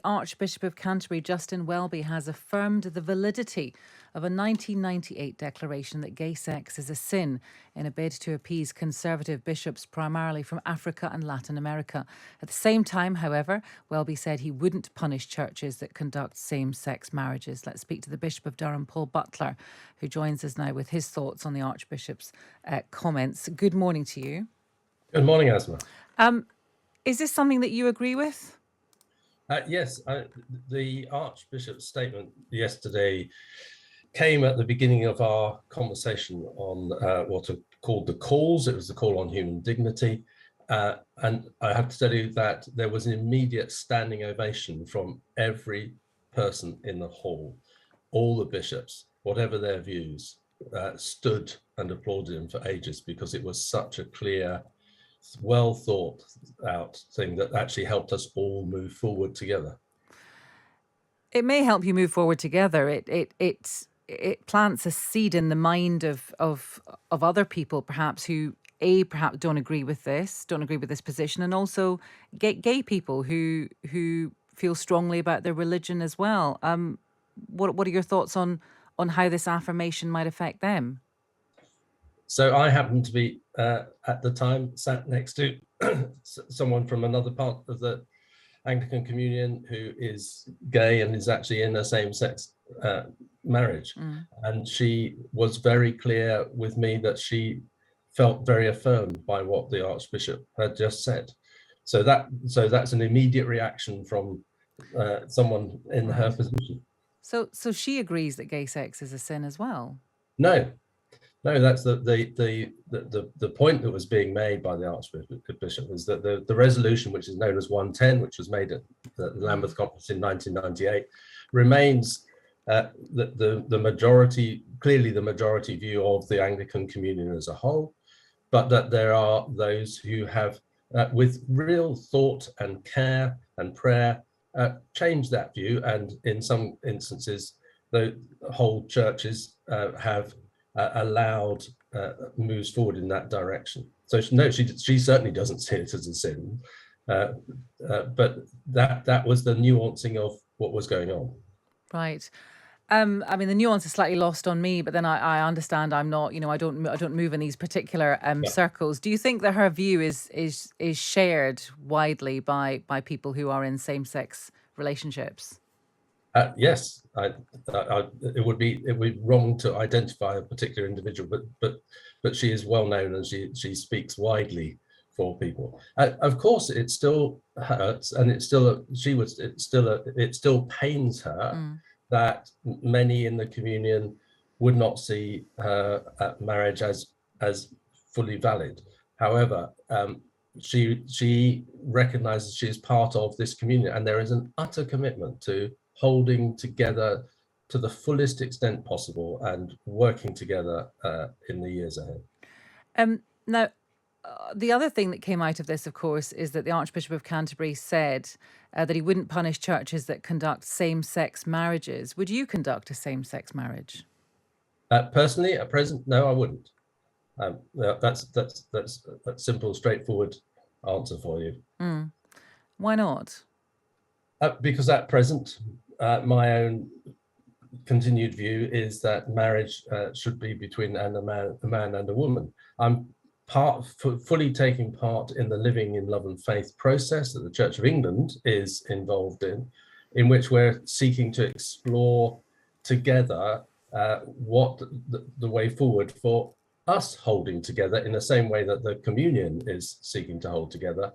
Archbishop of Canterbury, Justin Welby, has affirmed the validity of a 1998 declaration that gay sex is a sin in a bid to appease conservative bishops primarily from Africa and Latin America. At the same time, however, Welby said he wouldn't punish churches that conduct same-sex marriages. Let's speak to the Bishop of Durham, Paul Butler, who joins us now with his thoughts on the Archbishop's comments. Good morning to you. Good morning, Asma. Is this something that you agree with? Yes, the Archbishop's statement yesterday came at the beginning of our conversation on what are called the calls. It was the call on human dignity. And I have to tell you that there was an immediate standing ovation from every person in the hall. All the bishops, whatever their views, stood and applauded him for ages because it was such a clear, well thought out thing that actually helped us all move forward together. It may help you move forward together. It plants a seed in the mind of other people, perhaps who perhaps don't agree with this position, and also gay people who feel strongly about their religion as well. What are your thoughts on how this affirmation might affect them? So I happened to be at the time sat next to someone from another part of the Anglican Communion who is gay and is actually in a same-sex marriage. And she was very clear with me that she felt very affirmed by what the Archbishop had just said. So that's an immediate reaction from someone in her position. So she agrees that gay sex is a sin as well? No, that's the point that was being made by the Archbishop was that the resolution, which is known as 110, which was made at the Lambeth Conference in 1998, remains the majority, clearly the majority view of the Anglican Communion as a whole, but that there are those who have, with real thought and care and prayer, changed that view, and in some instances, the whole churches have allowed moves forward in that direction. So no, she certainly doesn't see it as a sin, but that was the nuancing of what was going on. Right. I mean, the nuance is slightly lost on me, but then I understand I'm not, I don't move in these particular circles. Do you think that her view is shared widely by people who are in same-sex relationships? Yes, it would be wrong to identify a particular individual, but she is well known and she speaks widely for people. Of course, it still hurts, and it still pains her that many in the communion would not see her marriage as fully valid. However, she recognizes she is part of this communion, and there is an utter commitment to holding together to the fullest extent possible and working together in the years ahead. Now, the other thing that came out of this, of course, is that the Archbishop of Canterbury said that he wouldn't punish churches that conduct same-sex marriages. Would you conduct a same-sex marriage? Personally, at present, no, I wouldn't. That's a simple, straightforward answer for you. Why not? Because at present, my own continued view is that marriage should be between a man and a woman. I'm fully taking part in the Living in Love and Faith process that the Church of England is involved in which we're seeking to explore together what the way forward for us holding together in the same way that the communion is seeking to hold together.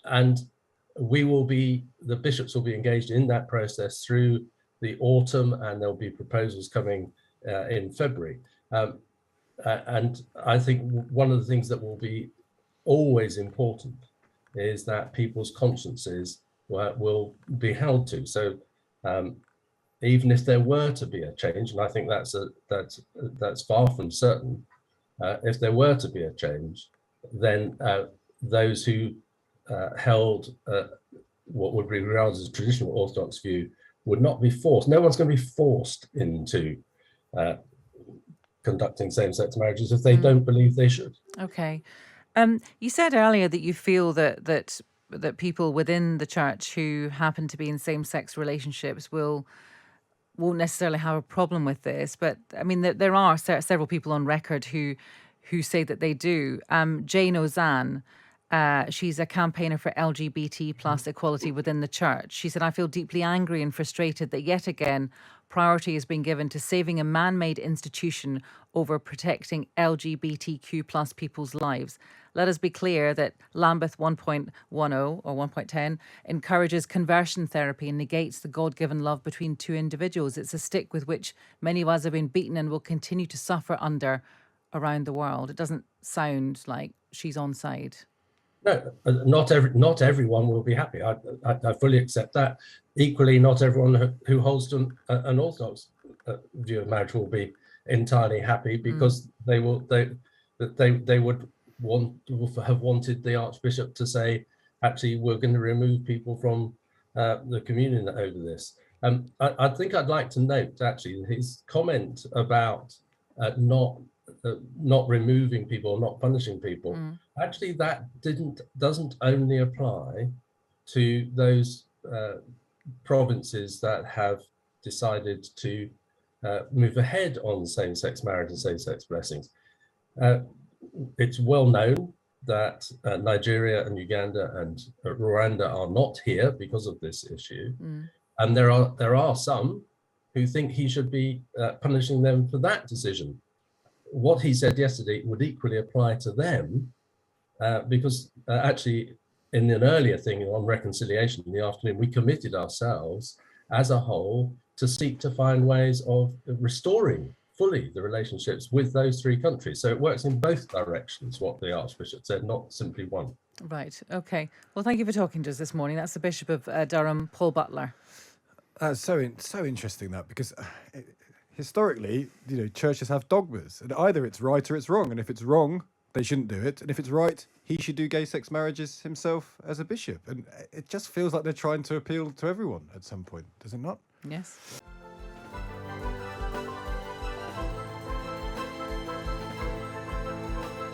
And the bishops will be engaged in that process through the autumn, and there'll be proposals coming in February. And I think one of the things that will be always important is that people's consciences will be held to. So even if there were to be a change, and I think that's far from certain, if there were to be a change, then those who held what would be regarded as a traditional orthodox view would not be forced. No one's going to be forced into conducting same-sex marriages if they don't believe they should. Okay. You said earlier that you feel that that people within the church who happen to be in same-sex relationships won't necessarily have a problem with this, but I mean, there are several people on record who say that they do. Jane Ozan, she's a campaigner for LGBT plus equality within the church. She said, "I feel deeply angry and frustrated that yet again priority is being given to saving a man-made institution over protecting LGBTQ plus people's lives. Let us be clear that Lambeth 1.10 or 1.10 encourages conversion therapy and negates the God-given love between two individuals. It's a stick with which many of us have been beaten and will continue to suffer under around the world." It doesn't sound like she's on side. No, not everyone will be happy. I fully accept that. Equally, not everyone who holds an orthodox view of marriage will be entirely happy, because they would have wanted the Archbishop to say, actually, we're going to remove people from the communion over this. I think I'd like to note actually his comment about not removing people or not punishing people. Actually, that doesn't only apply to those provinces that have decided to move ahead on same-sex marriage and same-sex blessings. It's well known that Nigeria and Uganda and Rwanda are not here because of this issue, and there are some who think he should be punishing them for that decision. What he said yesterday would equally apply to them, because actually in an earlier thing on reconciliation in the afternoon, we committed ourselves as a whole to seek to find ways of restoring fully the relationships with those three countries. So it works in both directions, what the Archbishop said, not simply one. Right. Okay. Well, thank you for talking to us this morning. That's the Bishop of Durham, Paul Butler. So interesting that, because historically, churches have dogmas, and either it's right or it's wrong. And if it's wrong, they shouldn't do it. And if it's right, he should do gay-sex marriages himself as a bishop. And it just feels like they're trying to appeal to everyone at some point, does it not? Yes.